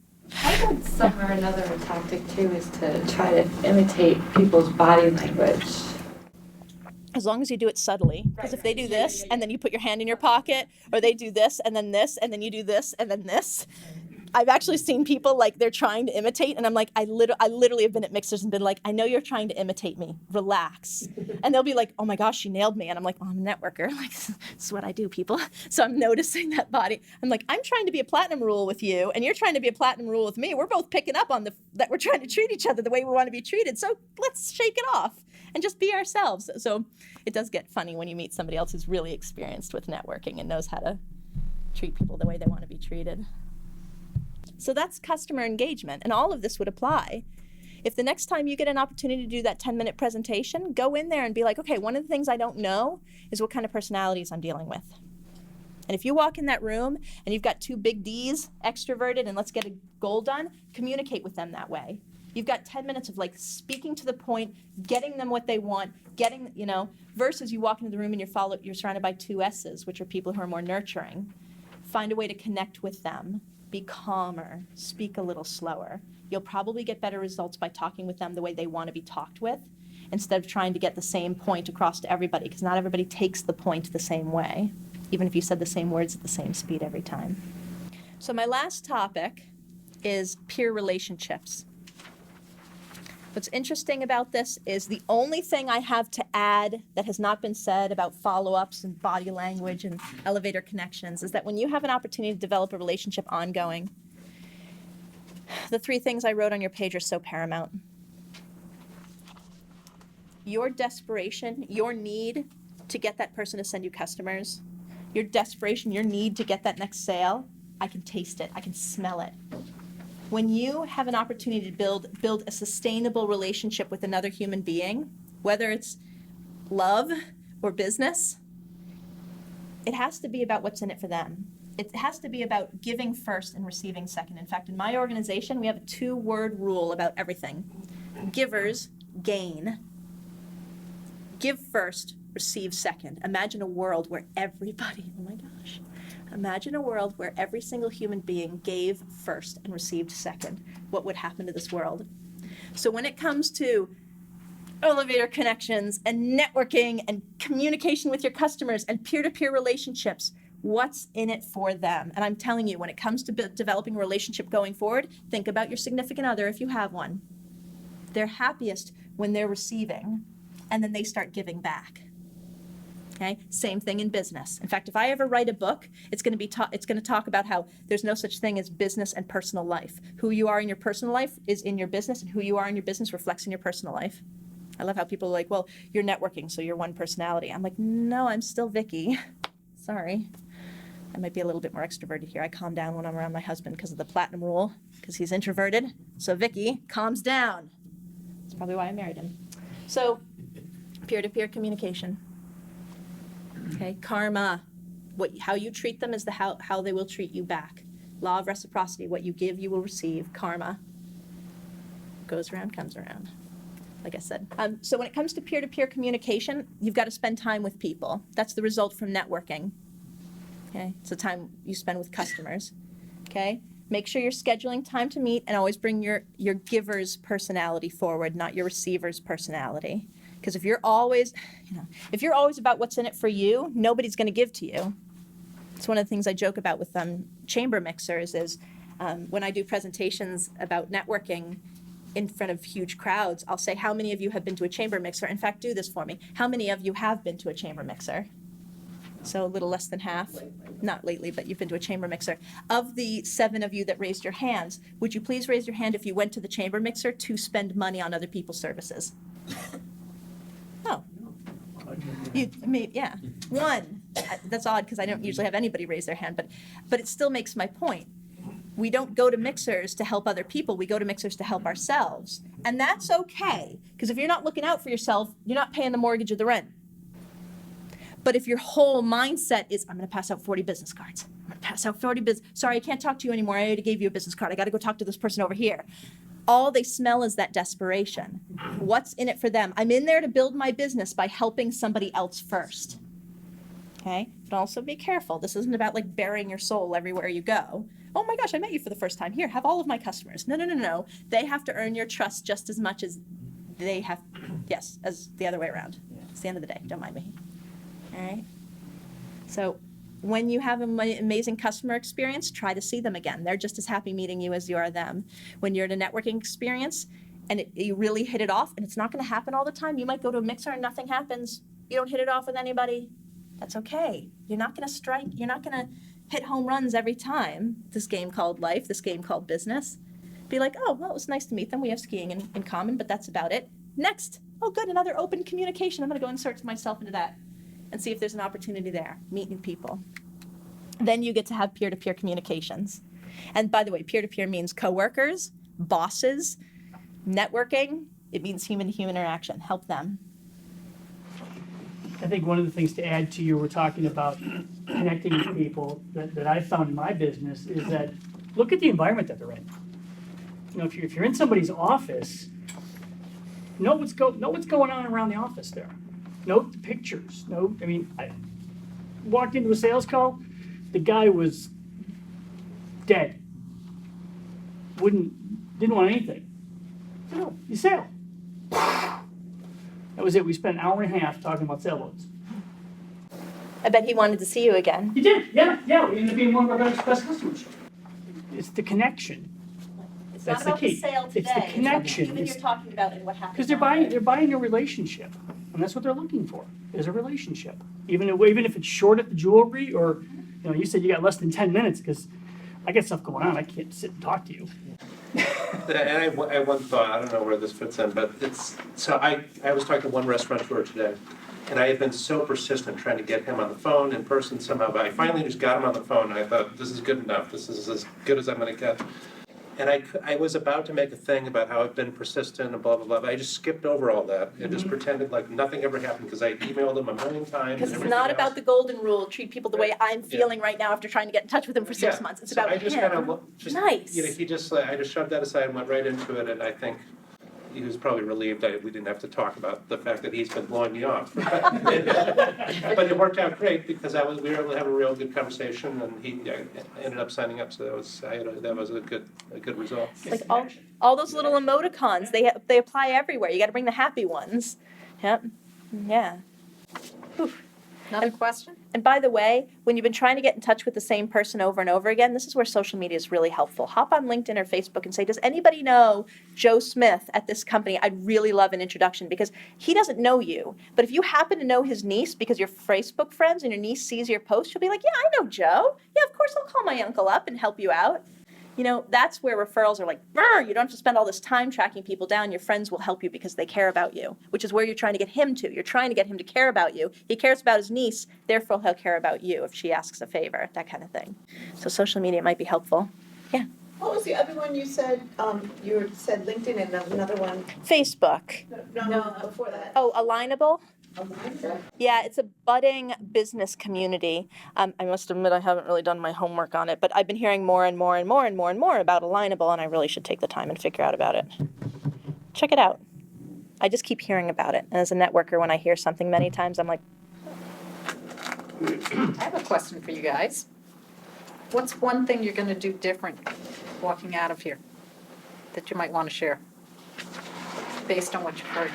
I thought somewhere or another a tactic too is to try to imitate people's body language. As long as you do it subtly. Because if they do this and then you put your hand in your pocket, or they do this and then you do this and then this. I've actually seen people like they're trying to imitate, and I'm like, I literally have been at mixers and been like, I know you're trying to imitate me. Relax. And they'll be like, oh my gosh, she nailed me. And I'm like, oh, I'm a networker. Like, this is what I do, people. So I'm noticing that body. I'm like, I'm trying to be a platinum rule with you, and you're trying to be a platinum rule with me. We're both picking up on that we're trying to treat each other the way we want to be treated. So let's shake it off and just be ourselves. So it does get funny when you meet somebody else who's really experienced with networking and knows how to treat people the way they want to be treated. So that's customer engagement, and all of this would apply. If the next time you get an opportunity to do that 10-minute presentation, go in there and be like, okay, one of the things I don't know is what kind of personalities I'm dealing with. And if you walk in that room and you've got two big Ds, extroverted, and let's get a goal done, communicate with them that way. You've got 10 minutes of like speaking to the point, getting them what they want, versus you walk into the room and you're surrounded by two S's, which are people who are more nurturing. Find a way to connect with them. Be calmer, speak a little slower. You'll probably get better results by talking with them the way they want to be talked with, instead of trying to get the same point across to everybody, because not everybody takes the point the same way, even if you said the same words at the same speed every time. So my last topic is peer relationships. What's interesting about this is the only thing I have to add that has not been said about follow-ups and body language and elevator connections is that when you have an opportunity to develop a relationship ongoing, the three things I wrote on your page are so paramount. Your desperation, your need to get that person to send you customers, your desperation, your need to get that next sale, I can taste it, I can smell it. When you have an opportunity to build a sustainable relationship with another human being, whether it's love or business, it has to be about what's in it for them. It has to be about giving first and receiving second. In fact, in my organization, we have a 2-word rule about everything. Givers gain. Give first, receive second. Imagine a world where everybody, oh my gosh, imagine a world where every single human being gave first and received second. What would happen to this world? So when it comes to elevator connections and networking and communication with your customers and peer-to-peer relationships, what's in it for them? And I'm telling you, when it comes to developing a relationship going forward, think about your significant other if you have one. They're happiest when they're receiving, and then they start giving back. Okay? Same thing in business. In fact, if I ever write a book, it's going to talk about how there's no such thing as business and personal life. Who you are in your personal life is in your business, and who you are in your business reflects in your personal life. I love how people are like, well, you're networking, so you're one personality. I'm like, no, I'm still Vicky. Sorry. I might be a little bit more extroverted here. I calm down when I'm around my husband because of the platinum rule, because he's introverted. So Vicky calms down. That's probably why I married him. So peer-to-peer communication. Okay, karma. How you treat them is how they will treat you back. Law of reciprocity. What you give, you will receive. Karma. Goes around, comes around. Like I said. So when it comes to peer-to-peer communication, you've got to spend time with people. That's the result from networking. Okay, it's the time you spend with customers. Okay, make sure you're scheduling time to meet, and always bring your giver's personality forward, not your receiver's personality. Because if you're always about what's in it for you, nobody's going to give to you. It's one of the things I joke about with chamber mixers is when I do presentations about networking in front of huge crowds, I'll say, how many of you have been to a chamber mixer? In fact, do this for me. How many of you have been to a chamber mixer? So a little less than half. Not lately, but you've been to a chamber mixer. Of the 7 of you that raised your hands, would you please raise your hand if you went to the chamber mixer to spend money on other people's services? Oh. Yeah. 1. That's odd because I don't usually have anybody raise their hand, but it still makes my point. We don't go to mixers to help other people. We go to mixers to help ourselves. And that's okay, because if you're not looking out for yourself, you're not paying the mortgage or the rent. But if your whole mindset is, I'm going to pass out 40 business cards. I'm going to pass out 40 sorry, I can't talk to you anymore. I already gave you a business card. I got to go talk to this person over here. All they smell is that desperation. What's in it for them? I'm in there to build my business by helping somebody else first. Okay? But also be careful. This isn't about like burying your soul everywhere you go. Oh my gosh, I met you for the first time. Here, have all of my customers. No. They have to earn your trust just as much as they have, as the other way around. It's the end of the day. Don't mind me. All right? So when you have an amazing customer experience, try to see them again. They're just as happy meeting you as you are them. When you're at a networking experience and you really hit it off, and it's not going to happen all the time. You might go to a mixer and nothing happens. You don't hit it off with anybody. That's okay. You're not going to strike. You're not going to hit home runs every time. This game called life, this game called business. Be like, oh, well, it was nice to meet them. We have skiing in common, but that's about it. Next. Oh, good, another open communication. I'm going to go insert myself into that and see if there's an opportunity there. Meet new people. Then you get to have peer-to-peer communications. And by the way, peer-to-peer means coworkers, bosses, networking. It means human-to-human interaction. Help them. I think one of the things to add to you, we're talking about connecting with people that I've found in my business is that look at the environment that they're in. You know, if you're in somebody's office, know what's going on around the office there. Note the pictures. I walked into a sales call, the guy was dead. Didn't want anything. No, you sell. That was it. We spent an hour and a half talking about sailboats. I bet he wanted to see you again. He did, yeah. We ended up being one of our best customers. It's the connection. It's That's not about the key. the sale today. It's the connection. Even you're talking about it, what happened. Because they're buying a relationship, and that's what they're looking for, is a relationship. Even if it's short at the jewelry, or you said you got less than 10 minutes because I got stuff going on. I can't sit and talk to you. And I have one thought, I don't know where this fits in, but I was talking to one restaurateur today, and I had been so persistent trying to get him on the phone in person somehow, but I finally just got him on the phone, and I thought, this is good enough, this is as good as I'm gonna get. And I was about to make a thing about how I've been persistent and blah, blah, blah, but I just skipped over all that and just pretended like nothing ever happened because I emailed him a million times. Because it's not about the golden rule, treat people the way I'm feeling right now after trying to get in touch with him for 6 months. It's about I just him. kind of Nice. I just shoved that aside and went right into it, and I think he was probably relieved we didn't have to talk about the fact that he's been blowing me off. But it worked out great because we were able to have a real good conversation, and he ended up signing up. So that was a good result. Like all those little emoticons, they apply everywhere. You got to bring the happy ones. Yep. Yeah. Whew. Another question? And by the way, when you've been trying to get in touch with the same person over and over again, this is where social media is really helpful. Hop on LinkedIn or Facebook and say, does anybody know Joe Smith at this company? I'd really love an introduction, because he doesn't know you. But if you happen to know his niece because you're Facebook friends and your niece sees your post, she'll be like, yeah, I know Joe. Yeah, of course I'll call my uncle up and help you out. You know, that's where referrals are like, you don't have to spend all this time tracking people down. Your friends will help you because they care about you, which is where you're trying to get him to. You're trying to get him to care about you. He cares about his niece, therefore he'll care about you if she asks a favor, that kind of thing. So social media might be helpful. Yeah. What was the other one you said? You said LinkedIn and another one? Facebook. No, before that. Oh, Alignable? Yeah, it's a budding business community. I must admit I haven't really done my homework on it, but I've been hearing more and more and more and more and more about Alignable, and I really should take the time and figure out about it. Check it out. I just keep hearing about it. And as a networker, when I hear something many times, I'm like, I have a question for you guys. What's one thing you're going to do different walking out of here that you might want to share based on what you've heard?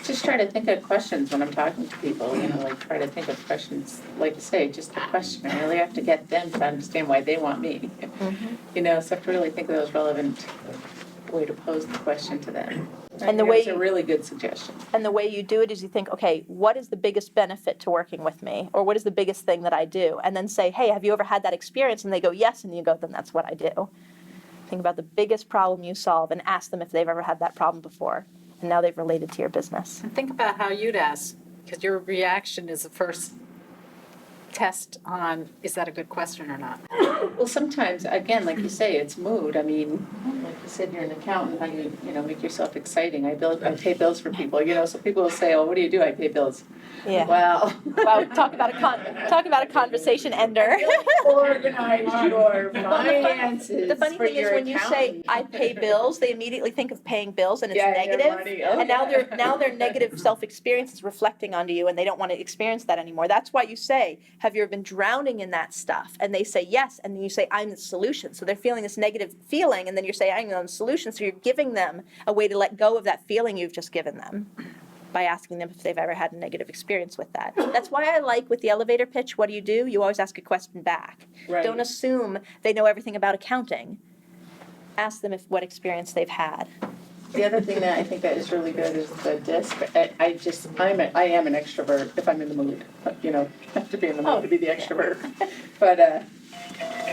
Just try to think of questions when I'm talking to people, like try to think of questions, like you say, just a question. I really have to get them to understand why they want me. So I have to really think of those relevant way to pose the question to them. And the way it's a really good suggestion. And the way you do it is you think, okay, what is the biggest benefit to working with me? Or what is the biggest thing that I do? And then say, hey, have you ever had that experience? And they go, yes. And you go, then that's what I do. Think about the biggest problem you solve and ask them if they've ever had that problem before. And now they've related to your business. And think about how you'd ask, because your reaction is the first test on, is that a good question or not? Well, sometimes, again, like you say, it's mood. I mean, like you said, you're an accountant, how you make yourself exciting. I pay bills for people, so people will say, oh, what do you do? I pay bills. Yeah. Wow. Wow, talk about a conversation ender. Organize your finances. The funny thing is when you say I pay bills, they immediately think of paying bills and it's negative. And now their negative self-experience is reflecting onto you and they don't want to experience that anymore. That's why you say, have you ever been drowning in that stuff? And they say yes, and then you say I'm the solution. So they're feeling this negative feeling and then you're saying I'm the solution. So you're giving them a way to let go of that feeling you've just given them by asking them if they've ever had a negative experience with that. That's why I like with the elevator pitch, what do? You always ask a question back. Right. Don't assume they know everything about accounting. Ask them what experience they've had. The other thing that I think that is really good is the disc. I am an extrovert if I'm in the mood. Have to be in the mood to be the extrovert. But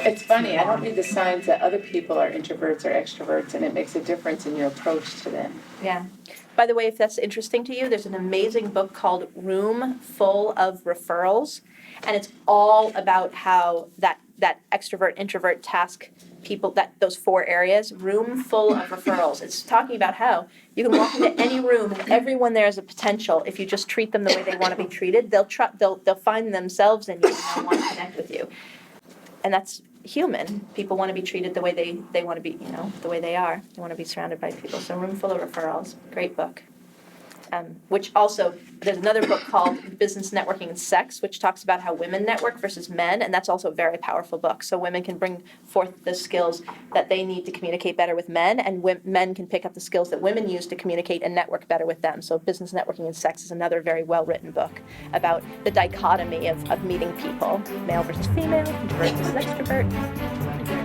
it's funny, I don't read the signs that other people are introverts or extroverts, and it makes a difference in your approach to them. Yeah. By the way, if that's interesting to you, there's an amazing book called Room Full of Referrals, and it's all about how that extrovert, introvert task people, those 4 areas, room full of referrals. It's talking about how you can walk into any room and everyone there is a potential. If you just treat them the way they want to be treated, they'll find themselves in you and they'll want to connect with you. And that's human. People want to be treated the way they want to be, the way they are. They want to be surrounded by people. So Room Full of Referrals, great book. Which also, there's another book called Business Networking and Sex, which talks about how women network versus men, and that's also a very powerful book. So women can bring forth the skills that they need to communicate better with men, and men can pick up the skills that women use to communicate and network better with them. So Business Networking and Sex is another very well-written book about the dichotomy of meeting people, male versus female, introvert versus extrovert.